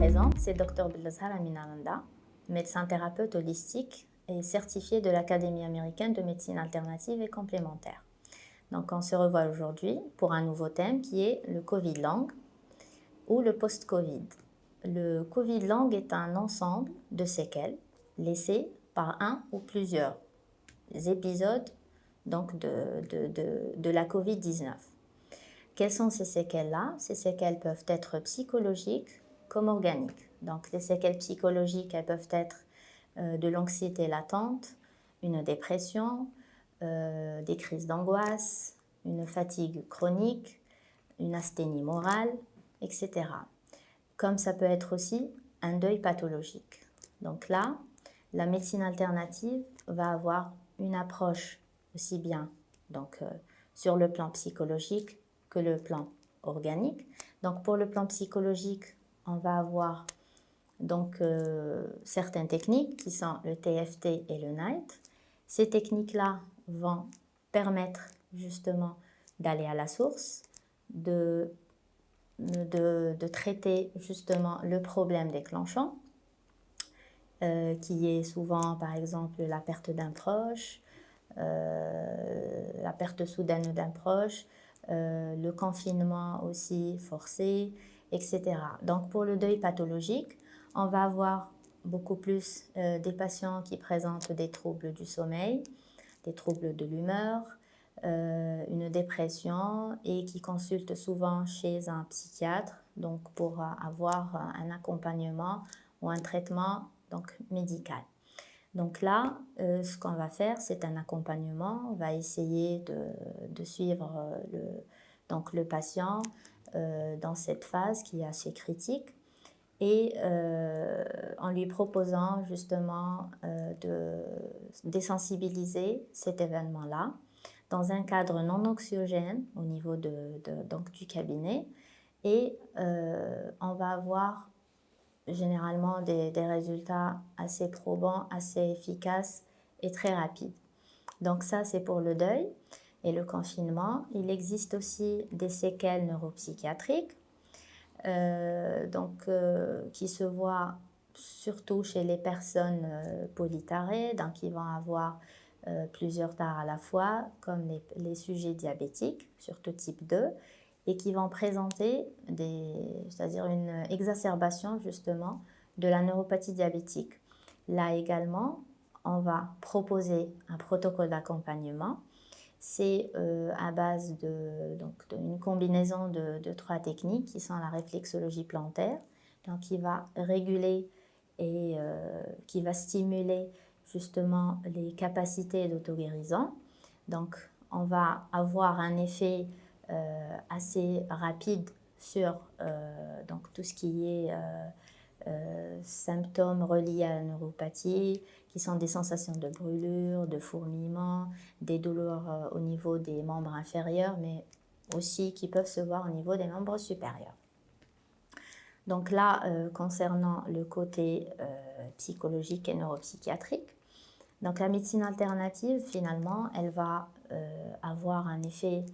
présente, c'est Dr Belazhar Aminalanda, médecin thérapeute holistique et certifié de l'Académie américaine de médecine alternative et complémentaire. Donc on se revoit aujourd'hui pour un nouveau thème qui est le Covid long ou le post-Covid. Le Covid long est un ensemble de séquelles laissées par un ou plusieurs épisodes donc de la Covid-19. Quelles sont ces séquelles-là? Ces séquelles peuvent être psychologiques comme organiques. Donc les séquelles psychologiques, elles peuvent être de l'anxiété latente, une dépression, des crises d'angoisse, une fatigue chronique, une asthénie morale, etc. Comme ça peut être aussi un deuil pathologique. Donc là, la médecine alternative va avoir une approche aussi bien sur le plan psychologique que le plan organique. Donc pour le plan psychologique, on va avoir certaines techniques qui sont le TFT et le NIGHT. Ces techniques-là vont permettre justement d'aller à la source, de traiter justement le problème déclenchant, qui est souvent par exemple la perte d'un proche, la perte soudaine d'un proche, le confinement aussi forcé, etc. Donc pour le deuil pathologique, on va avoir beaucoup plus des patients qui présentent des troubles du sommeil, des troubles de l'humeur, une dépression et qui consultent souvent chez un psychiatre donc pour avoir un accompagnement ou un traitement médical. Donc là, ce qu'on va faire, c'est un accompagnement. On va essayer de suivre le patient dans cette phase qui est assez critique et en lui proposant justement de désensibiliser cet événement-là dans un cadre non anxiogène au niveau du cabinet et on va avoir généralement des résultats assez probants, assez efficaces et très rapides. Donc ça, c'est pour le deuil et le confinement. Il existe aussi des séquelles neuropsychiatriques qui se voient surtout chez les personnes polytarées, donc qui vont avoir plusieurs tares à la fois, comme les sujets diabétiques, surtout type 2, et qui vont présenter c'est-à-dire une exacerbation justement de la neuropathie diabétique. Là également, on va proposer un protocole d'accompagnement. C'est à base d'une combinaison de 3 techniques qui sont la réflexologie plantaire, donc qui va réguler et qui va stimuler justement les capacités d'auto-guérison. Donc on va avoir un effet assez rapide sur tout ce qui est symptômes reliés à la neuropathie, qui sont des sensations de brûlure, de fourmillement, des douleurs au niveau des membres inférieurs, mais aussi qui peuvent se voir au niveau des membres supérieurs. Donc là, concernant le côté psychologique et neuropsychiatrique, donc la médecine alternative, finalement, elle va avoir un effet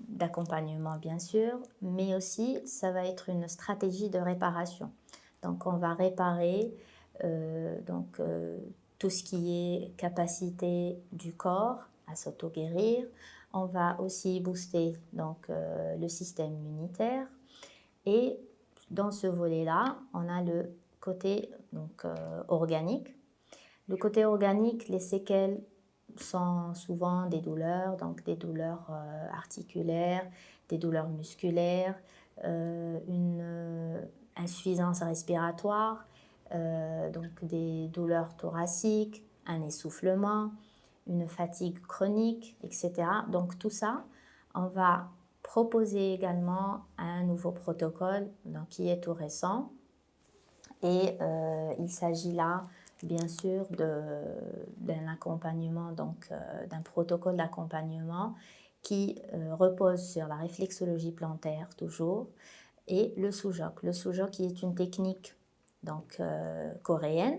d'accompagnement bien sûr, mais aussi ça va être une stratégie de réparation. Donc on va réparer tout ce qui est capacité du corps à s'auto-guérir. On va aussi booster le système immunitaire et dans ce volet-là, on a le côté organique. Le côté organique, les séquelles sont souvent des douleurs, donc des douleurs articulaires, des douleurs musculaires, une insuffisance respiratoire, des douleurs thoraciques, un essoufflement, une fatigue chronique, etc. Donc tout ça, on va proposer également un nouveau protocole qui est tout récent et il s'agit là bien sûr d'un accompagnement, d'un protocole d'accompagnement qui repose sur la réflexologie plantaire toujours et le Sujok. Le Sujok qui est une technique coréenne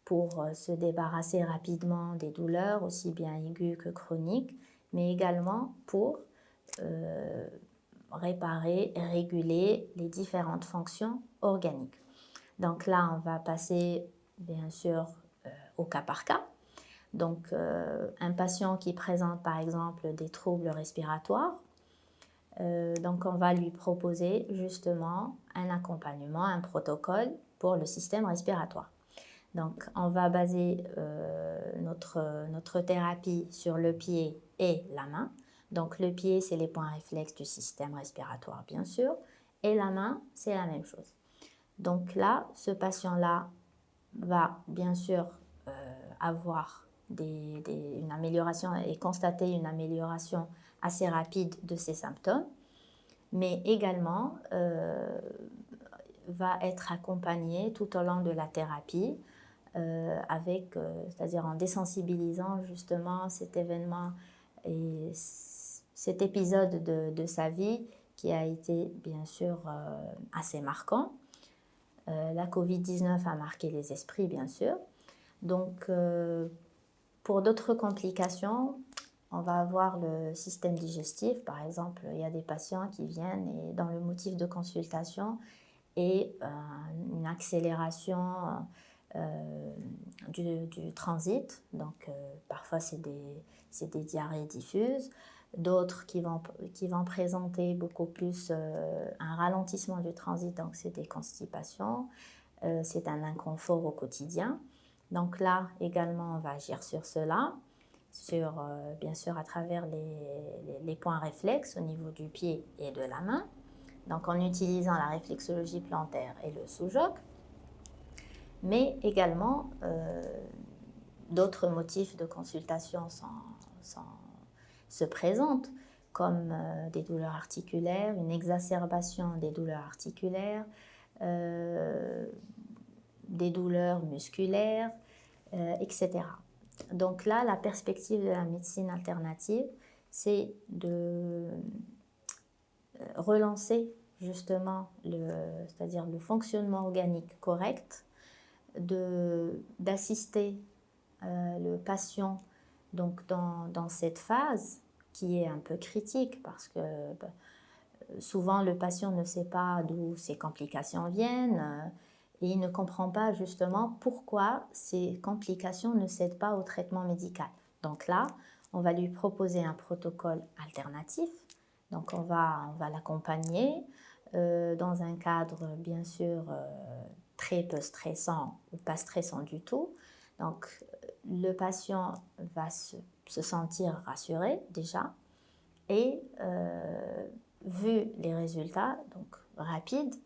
pour se débarrasser rapidement des douleurs aussi bien aiguës que chroniques, mais également pour réparer et réguler les différentes fonctions organiques. Donc là, on va passer bien sûr au cas par cas. Donc un patient qui présente par exemple des troubles respiratoires, donc on va lui proposer justement un accompagnement, un protocole pour le système respiratoire. Donc on va baser notre thérapie sur le pied et la main. Donc le pied, c'est les points réflexes du système respiratoire bien sûr, et la main, c'est la même chose. Donc là, ce patient-là va bien sûr avoir une amélioration et constater une amélioration assez rapide de ses symptômes, mais également va être accompagné tout au long de la thérapie c'est-à-dire en désensibilisant justement cet événement et cet épisode de sa vie qui a été bien sûr assez marquant. La Covid-19 a marqué les esprits bien sûr. Donc pour d'autres complications, on va avoir le système digestif. Par exemple, il y a des patients qui viennent et dans le motif de consultation est une accélération du transit. Donc parfois c'est des diarrhées diffuses, d'autres qui vont présenter beaucoup plus un ralentissement du transit, donc c'est des constipations, c'est un inconfort au quotidien. Donc là également on va agir sur cela, bien sûr à travers les points réflexes au niveau du pied et de la main, donc en utilisant la réflexologie plantaire et le sous-joc, mais également d'autres motifs de consultation se présentent, comme des douleurs articulaires, une exacerbation des douleurs articulaires, des douleurs musculaires, etc. Donc là, la perspective de la médecine alternative, c'est de relancer justement c'est-à-dire le fonctionnement organique correct, d'assister le patient donc dans cette phase qui est un peu critique parce que souvent le patient ne sait pas d'où ces complications viennent et il ne comprend pas justement pourquoi ces complications ne cèdent pas au traitement médical. Donc là, on va lui proposer un protocole alternatif. Donc on va l'accompagner dans un cadre bien sûr très peu stressant ou pas stressant du tout. Donc le patient va se sentir rassuré déjà et vu les résultats donc rapides,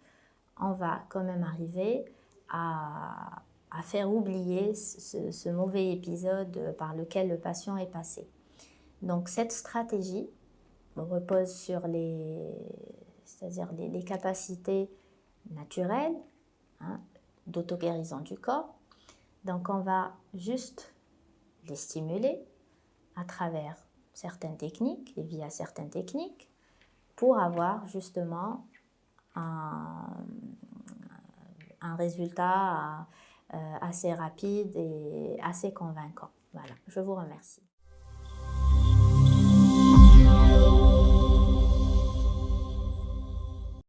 on va quand même arriver à faire oublier ce mauvais épisode par lequel le patient est passé. Donc cette stratégie repose sur c'est-à-dire les capacités naturelles d'auto-guérison du corps. Donc on va juste les stimuler à travers certaines techniques et via certaines techniques pour avoir justement un résultat assez rapide et assez convaincant. Voilà, je vous remercie.